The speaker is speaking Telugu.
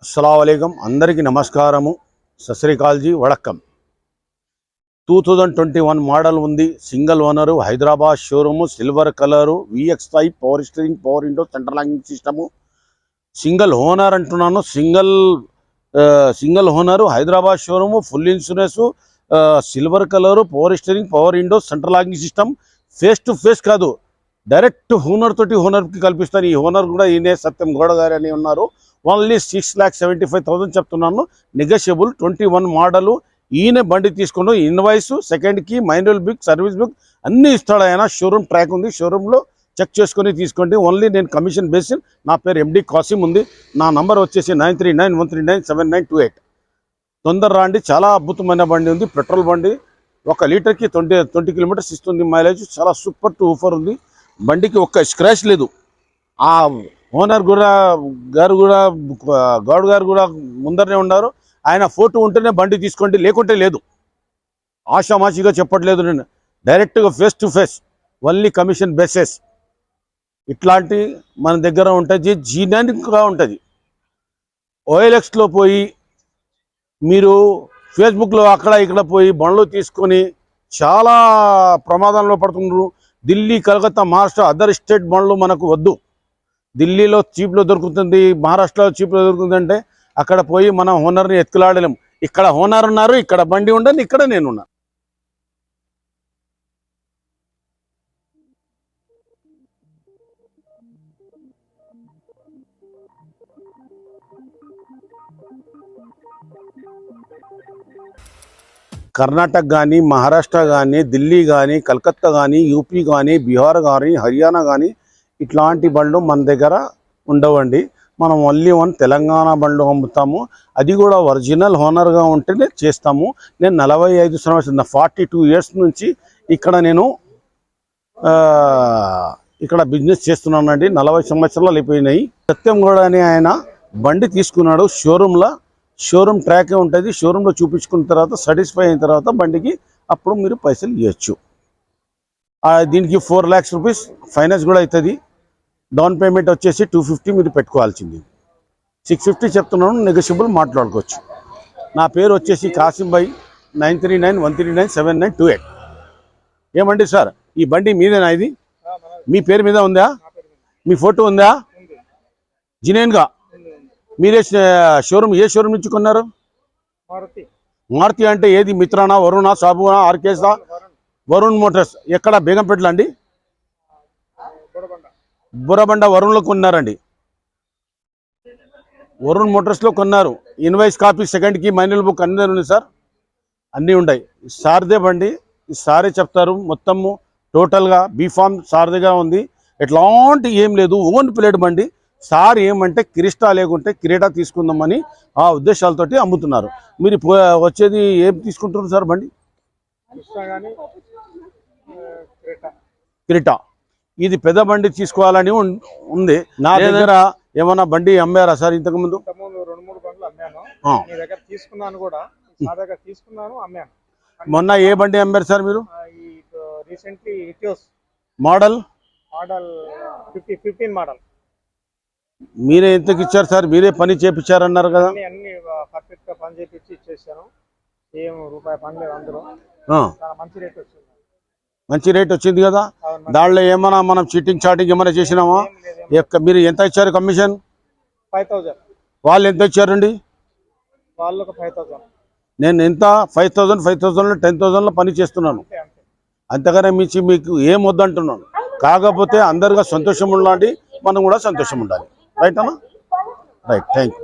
अस्सलामुअलैकुम अंदरिकी नमस्कारमु सत श्री अकाल जी वड़क्कम 2021 मॉडल उंदी single owner Hyderabad showroom silver colour VX5 power steering power window central locking system single owner अंటున్నాను single owner Hyderabad showroom full insurance silver colour power steering power window central locking system face to face కాదు డైరెక్ట్ ఓనర్ తోటి ఓనర్ కి కల్పిస్తాను ఈ ఓనర్ కూడా ఈనే సత్యం గౌడ గారు అని ఉన్నారు ఓన్లీ 6,75,000 చెప్తున్నాను నెగోషియబుల్ 21 మోడల్ ఈనే బండి తీసుకొని ఇన్వాయిస్ సెకండ్ కి మాన్యువల్ బుక్ సర్వీస్ బుక్ అన్ని ఇస్తాడు ఆయన షోరూమ్ ట్రాక్ ఉంది షోరూమ్ లో చెక్ చేసుకొని తీసుకోండి ఓన్లీ నేను కమిషన్ బేసిస్ నా పేరు ఎండి కాసిం ఉంది నా నంబర్ వచ్చేసి 9391397928 తొందర రాండి చాలా అద్భుతమైన బండి ఉంది పెట్రోల్ బండి 1 లీటర్ కి 20 కిలోమీటర్స్ ఇస్తుంది మైలేజ్ చాలా సూపర్ టు ఊఫర్ ఉంది బండికి ఒక్క స్క్రాచ్ లేదు ఆ ఓనర్ గారు కూడా గౌడ్ గారు కూడా ముందరనే ఉన్నారు ఆయన ఫోటో ఉంటేనే బండి తీసుకోండి లేకుంటే లేదు ఆషామాషిగా చెప్పట్లేదు నేను డైరెక్ట్గా face to face only commission basis ఇట్లాంటి మన దగ్గర ఉంటుంది జీనానిక్గా ఉంటుంది OLXలో పోయి మీరు ఫేస్బుక్లో అక్కడ ఇక్కడ పోయి బండ్లు తీసుకొని చాలా ప్రమాదంలో పడుతున్నారు ఢిల్లీ కలకత్తా మహారాష్ట్ర అదర్ స్టేట్ బండ్లు మనకు వద్దు ఢిల్లీలో చీప్లో దొరుకుతుంది మహారాష్ట్రలో చీప్లో దొరుకుతుందంటే అక్కడ పోయి మనం ఓనర్ని ఎత్తులాడలేం ఇక్కడ ఓనర్ ఉన్నారు ఇక్కడ బండి ఉండదు ఇక్కడ నేనున్నా कर्नाटक गानी महाराष्ट्र गानी दिल्ली गानी कलकत्ता गानी यूपी गानी बिहार गानी हरियाणा गानी इట్లాంటి బండ్లు మన దగ్గర ఉండవండి మనం ఓన్లీ వన్ తెలంగాణ బండ్లు అమ్ముతాము అది కూడా ఒరిజినల్ ఓనర్ గా ఉంటేనే చేస్తాము నేను 45 సంవత్సరాల 42 ఇయర్స్ నుంచి ఇక్కడ నేను ఇక్కడ బిజినెస్ చేస్తున్నానండి 40 సంవత్సరాలు అయిపోయినాయి సత్యం గౌడ అని ఆయన బండి తీసుకున్నాడు షోరూమ్ ట్రాక్ ఉంటుంది షోరూంలో చూపించుకున్న తర్వాత సాటిస్ఫై అయిన తర్వాత బండికి అప్పుడు మీరు పైసలు ఇవ్వచ్చు దీనికి 4 lakhs రూపీస్ ఫైనాన్స్ కూడా అవుతుంది డౌన్ పేమెంట్ వచ్చేసి 250 మీరు పెట్టుకోవాల్సింది 650 చెప్తున్నాను నెగోషియబుల్ మాట్లాడుకోవచ్చు నా పేరు వచ్చేసి కాసిం భాయ్ 9391397928 ఏమండి సార్ ఈ బండి మీదేనా ఇది మీ పేరు మీద ఉందా మీ ఫోటో ఉందా జినేన్గా మీరే షోరూమ్ ఏ షోరూమ్ నుంచి కొన్నారు మారుతి అంటే ఏది మిత్రానా వరుణా సాబునా ఆర్కేసా వరుణ్ మోటార్స్ ఎక్కడ బేగంపేటలో అండి బుర్రబండ వరుణ్లో కొన్నారండి వరుణ్ మోటార్స్లో కొన్నారు ఇన్వాయిస్ కాపీ సెకండ్ కి మాన్యువల్ బుక్ అన్నీ ఉన్నాయి సార్ అన్నీ ఉన్నాయి సార్దే బండి సారే చెప్తారు మొత్తము టోటల్గా బీఫామ్ సార్ దగ్గర ఉంది ఎట్లాంటి ఏం లేదు ఓన్ ప్లేట్ బండి సార్ ఏమంటే క్రిస్టా లేకుంటే క్రీడా తీసుకుందామని ఆ ఉద్దేశాలతోటి అమ్ముతున్నారు మీరు వచ్చేది ఏం తీసుకుంటున్నారు సార్ బండి క్రీటా ఇది పెద్ద బండి తీసుకోవాలని ఉంది నా దగ్గర ఏమన్నా బండి అమ్మారా సార్ ఇంతకు ముందు 2-3 బండ్లు అమ్మాను మీ దగ్గర తీసుకున్నాను కూడా నా దగ్గర తీసుకున్నాను అమ్మాను మొన్న ఏ బండి అమ్మారు సార్ మీరు రీసెంట్లీ ఇటియోస్ మోడల్ 15 మోడల్ మీరే ఎంతకి ఇచ్చారు సార్ మీరే పని చేపించారన్నారు కదా అన్ని పర్ఫెక్ట్ గా పని చేపించి ఇచ్చేసాను ఏం రూపాయి పని లేదు అందులో మంచి రేట్ వచ్చింది మంచి రేట్ వచ్చింది కదా దాంట్లో ఏమైనా మనం చీటింగ్ చాటింగ్ ఏమైనా చేసినామా మీరు ఎంత ఇచ్చారు కమిషన్ 5000 వాళ్ళు ఎంత ఇచ్చారండి వాళ్ళకు 5000 నేను ఎంత 5000 10,000 పని చేస్తున్నాను అంతగానే మించి మీకు ఏం వద్దంటున్నాను కాకపోతే అందరిగా సంతోషం ఉండాలి మనం కూడా సంతోషం ఉండాలి రైట్ అన్నా రైట్ థ్యాంక్ యూ